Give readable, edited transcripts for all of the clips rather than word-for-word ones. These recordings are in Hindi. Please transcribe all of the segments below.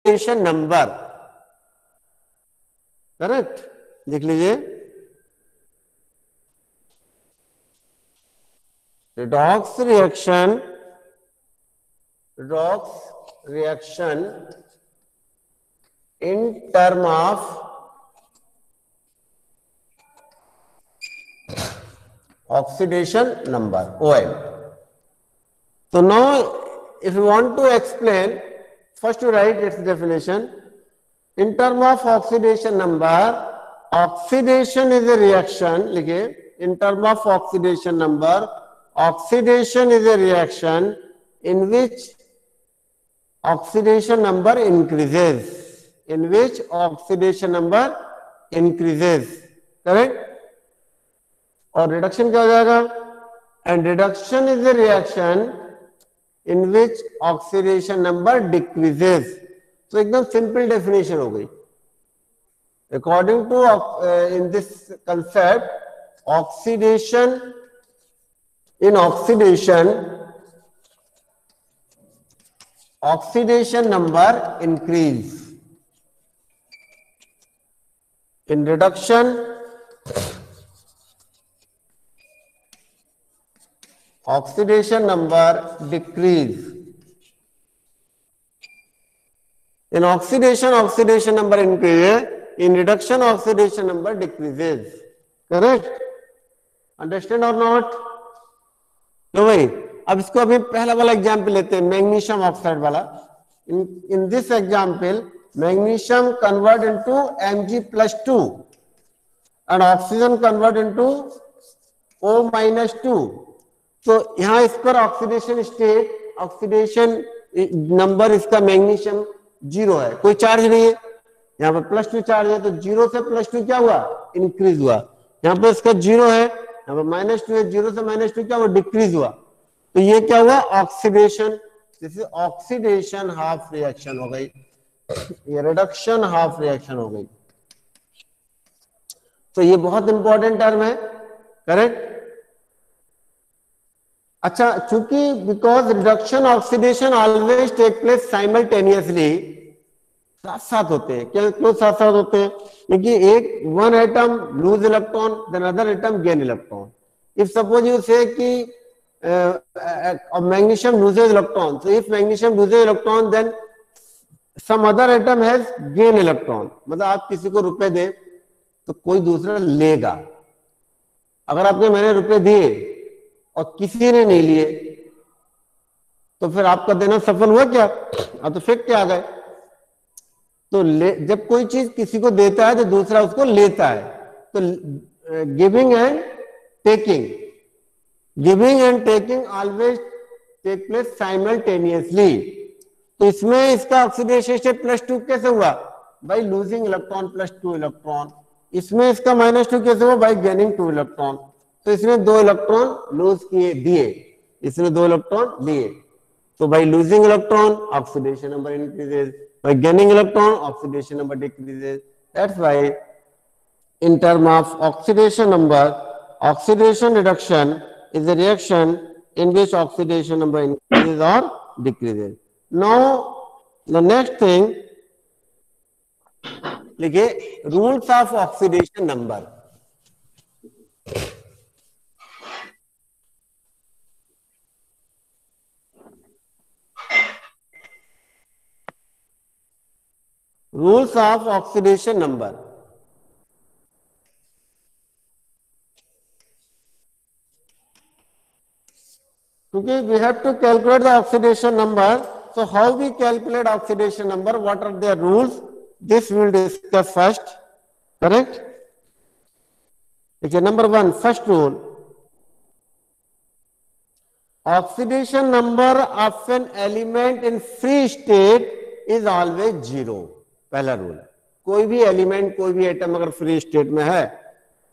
ऑक्सीडेशन नंबर, करेक्ट, लिख लीजिए redox reaction in term of oxidation number, OM. So now if you want to explain, first you write its definition. In term of oxidation number, oxidation is a reaction, लिखिए, in term of oxidation number, oxidation is a reaction in which oxidation number increases, in which oxidation number increases, correct? और रिडक्शन क्या हो जाएगा? And reduction is a reaction in which oxidation number decreases. तो एकदम सिंपल डेफिनेशन हो गई. According to in this concept, oxidation, in oxidation number increase, in reduction oxidation number decrease, in oxidation number increase, in reduction oxidation number decreases, correct? Understand or not? तो भाई अब इसको अभी पहला वाला एग्जाम्पल लेते हैं, मैग्नीशियम ऑक्साइड वाला. In this example magnesium convert into Mg+2 and oxygen convert into O-2. तो यहां इस पर ऑक्सीडेशन स्टेट, ऑक्सीडेशन नंबर इसका मैग्नीशियम 0 है, कोई चार्ज नहीं है. यहाँ पर +2 चार्ज है, तो 0 से +2 क्या हुआ? इंक्रीज हुआ. यहाँ पर इसका 0 है, यहाँ पर -2 है, 0 से -2 क्या हुआ? डिक्रीज हुआ. तो ये क्या हुआ? ऑक्सीडेशन. जैसे ऑक्सीडेशन हाफ रिएक्शन हो गई, ये रिडक्शन हाफ रिएक्शन हो गई. तो ये बहुत इंपॉर्टेंट टर्म है, करेक्ट? अच्छा, चूंकि because reduction oxidation always take place simultaneously, साथ साथ होते हैं. क्या क्यों साथ साथ होते हैं? क्योंकि एक one atom lose electron, then other atom gain electron. If suppose you say कि magnesium loses electron, so if magnesium loses electron, then some other atom has gain electron. मतलब आप किसी को रुपए दे तो कोई दूसरा लेगा. अगर आपने, मैंने रुपए दिए और किसी ने नहीं लिए, तो फिर आपका देना सफल हुआ क्या? आप तो फेंक के आ गए. तो जब कोई चीज किसी को देता है तो दूसरा उसको लेता है. तो giving and taking always take place simultaneously. तो इसमें इसका ऑक्सीडेशन स्टेट +2 कैसे हुआ? By losing electron +2 electron. इसमें इसका -2 कैसे हुआ? By gaining 2 electron. तो इसने 2 इलेक्ट्रॉन लूज किए, दिए, इसने 2 इलेक्ट्रॉन दिए. तो bye losing electron oxidation number increases, by gaining electron oxidation number decreases. That's why in term of oxidation number, oxidation reduction is a reaction in which oxidation number increases or decreases. Now the next thing, लिखिए rules of oxidation number. Rules of oxidation number. क्योंकि we have to calculate the oxidation number. So how we calculate oxidation number? What are their rules? This we will discuss first. Correct? Okay, number 1, first rule. Oxidation number of an element in free state is always 0. पहला रूल है. कोई भी एलिमेंट, कोई भी एटम अगर फ्री स्टेट में है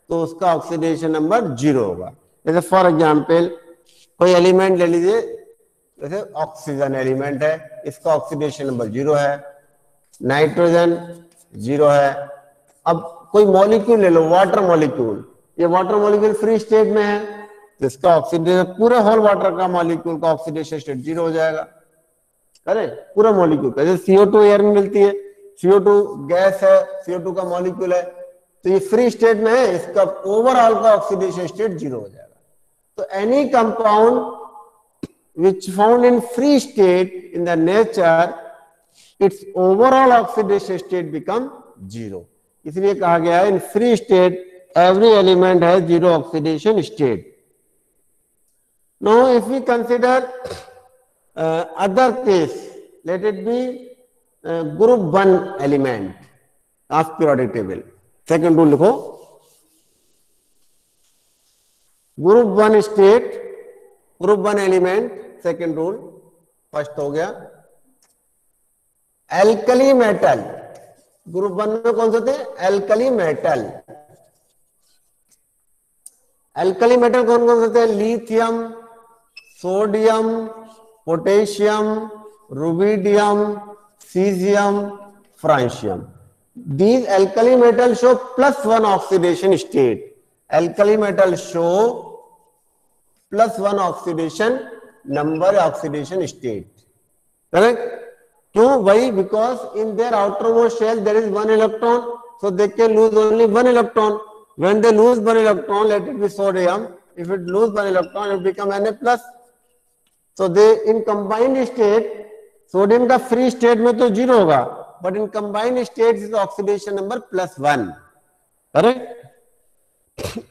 तो उसका ऑक्सीडेशन नंबर 0 होगा. जैसे फॉर एग्जांपल कोई एलिमेंट ले लीजिए, जैसे ऑक्सीजन एलिमेंट है, इसका ऑक्सीडेशन नंबर 0 है. नाइट्रोजन 0 है. अब कोई मॉलिक्यूल ले लो, वाटर मॉलिक्यूल, ये वाटर मॉलिक्यूल फ्री स्टेट में है, तो इसका ऑक्सीडेशन, पूरे होल वाटर का मॉलिक्यूल का ऑक्सीडेशन स्टेट 0 हो जाएगा. करें पूरा मॉलिक्यूल का, जैसे CO2 एयर में मिलती है, CO2 गैस है, CO2 का मॉलिक्यूल है, तो ये फ्री स्टेट में है, इसका ओवरऑल का ऑक्सीडेशन स्टेट 0 हो जाएगा। तो any compound which found in free state in the nature, its overall oxidation state become 0. इसलिए कहा गया है in free state every element has 0 oxidation state. Now if we consider other case, let it be group 1 element of periodic table. Second rule लिखो, group 1 state, group 1 element, second rule first हो गया, एल्कली मेटल, ग्रुप 1 में कौन से थे, एल्कली मेटल। एल्कली मेटल कौन कौन से थे, lithium, sodium, potassium, rubidium, caesium, francium. These alkali metals show +1 oxidation state. Alkali metals show +1 oxidation number, oxidation state. Correct? क्यों भाई? Because in their outermost shell there is 1 electron, so they can lose only 1 electron. When they lose 1 electron, let it be sodium. If it lose 1 electron, it become Na+. So they in combined state, sodium का फ्री स्टेट में तो 0 होगा, but in combined state is oxidation number +1। Correct?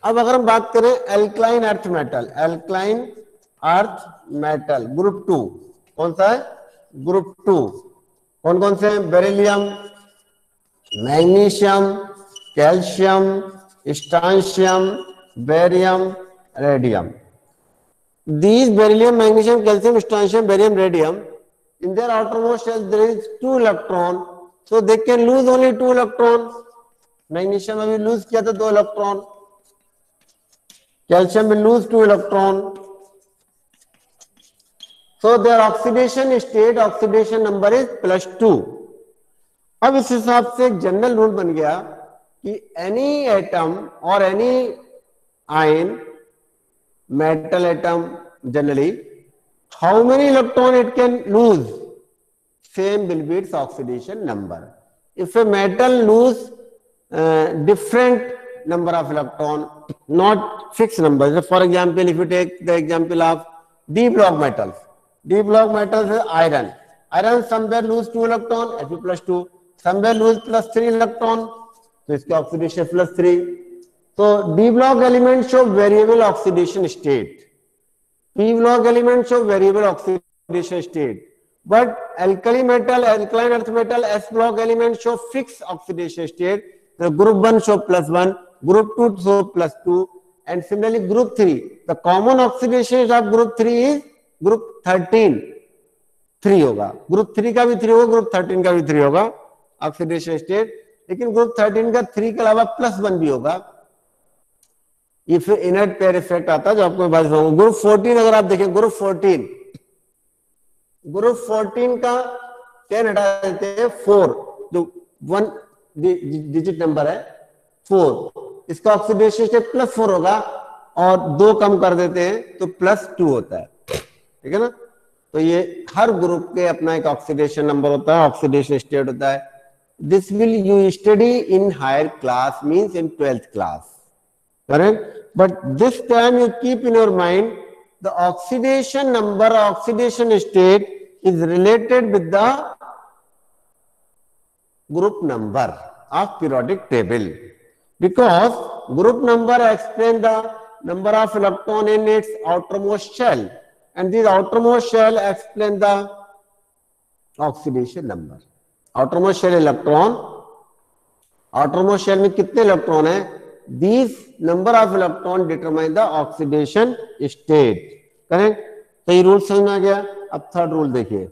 अब अगर हम बात करें alkaline earth metal, alkaline earth metal group 2, कौन सा है, ग्रुप 2, कौन कौन से हैं, beryllium, magnesium, calcium, स्ट्रांशियम, barium, radium. These beryllium, magnesium, calcium, strontium, barium, radium, in their outermost shell there is 2 electron, so they can lose only 2 electron. Magnesium अभी lose किया था 2 electron, calcium will lose 2 electron, so their oxidation state, oxidation number is +2. अब इस हिसाब से एक जनरल रूल बन गया कि any atom or any ion, metal atom generally, how many electron it can lose, same will be its oxidation number. If a metal lose different number of electron, not fixed number. So for example, if you take the example of d block metals, d block metals is iron. Iron somewhere lose 2 electron, Fe+2, somewhere lose +3 electron, so इसके oxidation +3. So d block elements show variable oxidation state, p block elements show variable oxidation state, but alkali metal, alkaline earth metal, s block elements show fixed oxidation state. The group 1 show +1, group 2 show +2, and similarly group 3, the common oxidation of group 3 is group 13, 3 होगा, group 3 का भी 3 होगा, group 13 का भी 3 होगा oxidation state, लेकिन group 13 का 3 के अलावा +1 भी होगा। ये फिर इनर्ट पेयर इफेक्ट आता है जो आपको बात बताऊंगा। ग्रुप 14 अगर आप देखें, ग्रुप 14 का 10 हटा देते हैं, 4 जो 1 डिजिट नंबर है 4, इसका ऑक्सीडेशन स्टेट +4 होगा, और 2 कम कर देते हैं तो +2 होता है। ठीक है ना? तो ये हर ग्रुप के अपना एक ऑक्सीडेशन नंबर होता है, ऑक्सीडेशन स्टेट होता है। This will you study in higher class, means in 12th class, correct? But this time you keep in your mind the oxidation number, oxidation state is related with the group number of periodic table, because group number explains the number of electron in its outermost shell, and this outermost shell explains the oxidation number. outermost shell electron, outermost shell में कितने इलेक्ट्रॉन है, these number of electron determine the oxidation state. Correct? तो ये रूल समझ में आ गया। अब थर्ड रूल देखिए,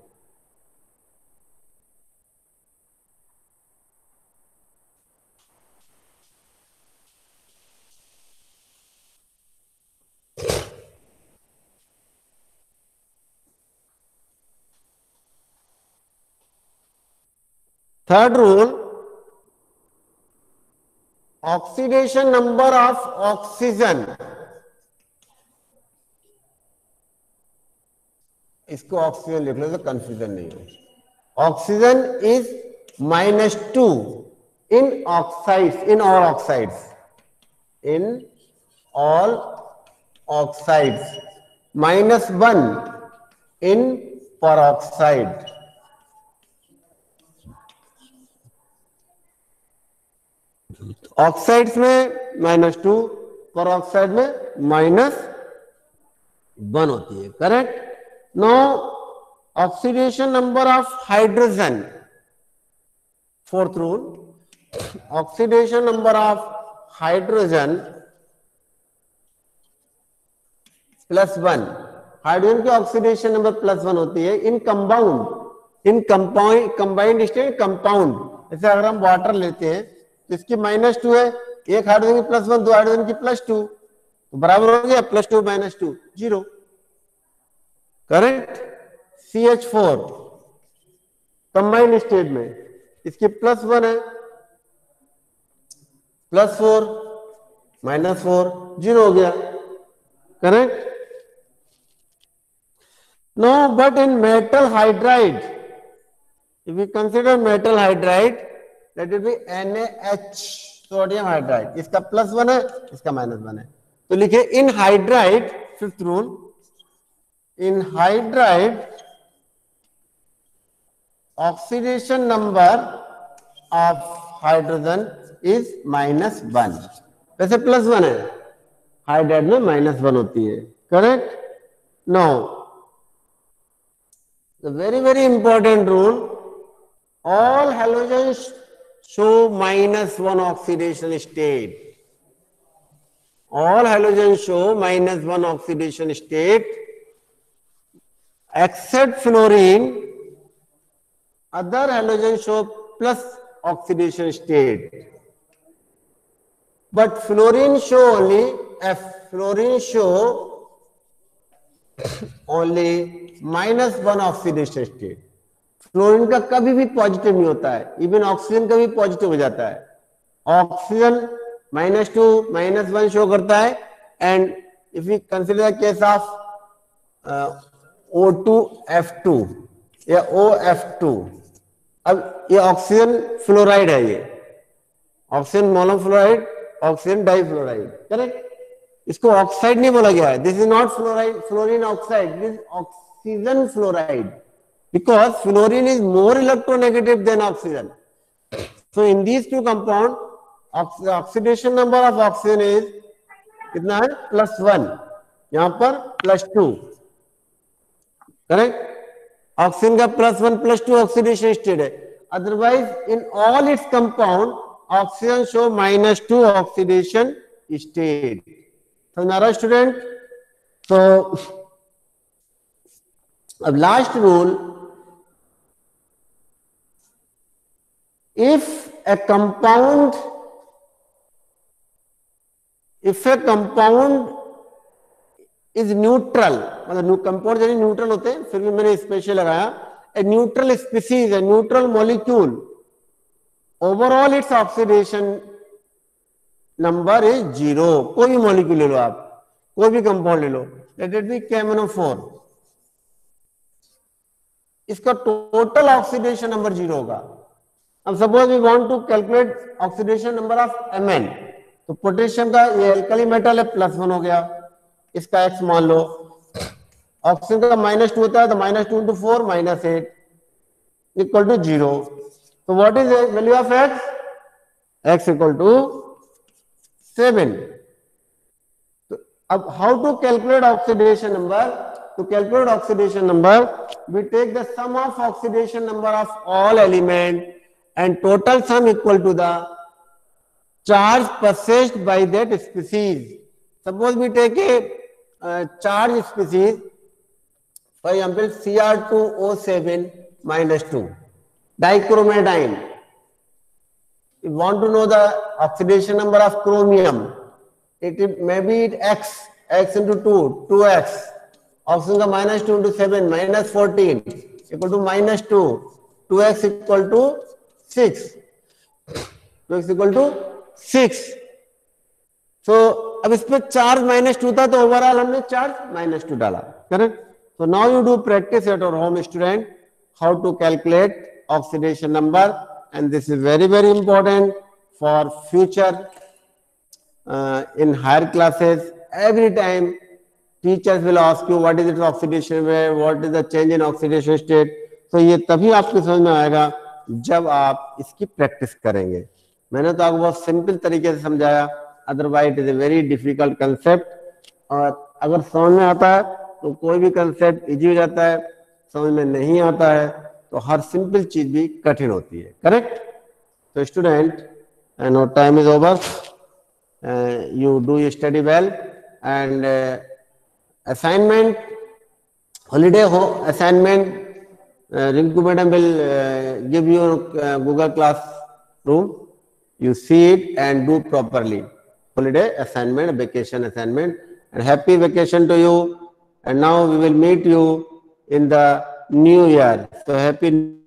third rule, oxidation number of oxygen इसको ऑक्सीजन लिख लो तो कंफ्यूजन नहीं हो। Oxygen is -2 in oxides, in all oxides, in all oxides, -1 in peroxide। Oxides में -2, peroxide में -1 होती है, correct. No oxidation number of hydrogen, fourth rule, oxidation number of hydrogen +1, hydrogen की ऑक्सीडेशन नंबर +1 होती है in compound, in combined state compound. जैसे अगर हम वाटर लेते हैं तो इसकी -2 है, एक हाइड्रोजन की +1, दो हाइड्रोजन की +2, तो बराबर हो गया +2 -2 0, करेक्ट। CH4 कंबाइंड स्टेट में इसकी +1 है, +4 -4 0 हो गया, correct. No, but in metal hydride, if we consider metal hydride, that will be NaH, sodium hydride। इसका +1 है, इसका -1 है, तो लिखिए in hydride, fifth rule, in hydride oxidation number of hydrogen is -1। वैसे +1 है, हाइड्राइड में -1 होती है, correct. No the very important rule, all halogens show -1 oxidation state, all halogens show -1 oxidation state except fluorine, other halogens show plus oxidation state, but fluorine show only F, fluorine show only -1 oxidation state. Fluorine का कभी भी पॉजिटिव नहीं होता है, इवन ऑक्सीजन का भी पॉजिटिव हो जाता है। ऑक्सीजन -2 -1 शो करता है, and if you consider case of O2F2 या OF2, अब ये ऑक्सीजन फ्लोराइड है, ये ऑक्सीजन मोनोफ्लोराइड, ऑक्सीजन डाइफ्लोराइड, करेक्ट। इसको ऑक्साइड नहीं बोला गया है, this is not fluoride, fluorine oxide, this oxygen fluoride, because fluorine is more electronegative than oxygen. So in these two compound oxidation number of oxygen is कितना है, +1, यहां पर +2, करेक्ट। ऑक्सीजन का +1 +2 ऑक्सीडेशन स्टेट है, otherwise in all its compound oxygen show -2 oxidation state. हमारा स्टूडेंट, तो अब last rule, if a compound is neutral, मतलब कंपाउंड यानी न्यूट्रल होते हैं, फिर भी मैंने स्पेशल लगाया, a neutral species, a neutral molecule, overall its oxidation number is 0। कोई भी मॉलिक्यूल ले लो आप, कोई भी कंपाउंड ले लो, लेट इट बी KMnO4, इसका टोटल ऑक्सीडेशन नंबर 0 होगा। अब suppose we want to calculate oxidation number of Mn, तो पोटेशियम का ये एल्कली मेटल है, +1 हो गया, इसका X मान लो। ऑक्सीजन का -2 होता है, तो -2 × 4 -8 इक्वल टू 0। तो what is value of X? X equal to 7। तो अब how to calculate oxidation number? To calculate oxidation number, we take the sum of oxidation number of all element and total sum equal to the charge possessed by that species. Suppose we take a charge species, for example Cr2O7 -2, dichromatin. You want to know the oxidation number of chromium, it may be X into 2, 2X. Oxygen का -2 × 7 -14 equal to -2, 2x equal to 6, 2x equal to 6। So अब इस पे चार्ज -2 था, तो ओवरऑल हमने चार्ज -2 डाला, correct. So now you do practice at your home, student, how to calculate oxidation number, and this is very, very important for future in higher classes. Every time teachers will ask you what is its oxidation wave, what is the change in oxidation state. तो ये तभी आपको समझ में आएगा जब आप इसकी प्रैक्टिस करेंगे. मैंने तो आपको बहुत सिंपल तरीके से समझाया, otherwise it is a very difficult concept. और अगर समझ में आता है तो कोई भी कंसेप्ट इजी हो जाता है, समझ में नहीं आता है तो हर सिंपल चीज भी कठिन होती है. करेक्ट? तो student, no time is over. You do study well, and assignment, holiday assignment, Rinku madam will give you Google Classroom. You see it and do properly. Holiday assignment, vacation assignment, and happy vacation to you. And now we will meet you in the new year. So happy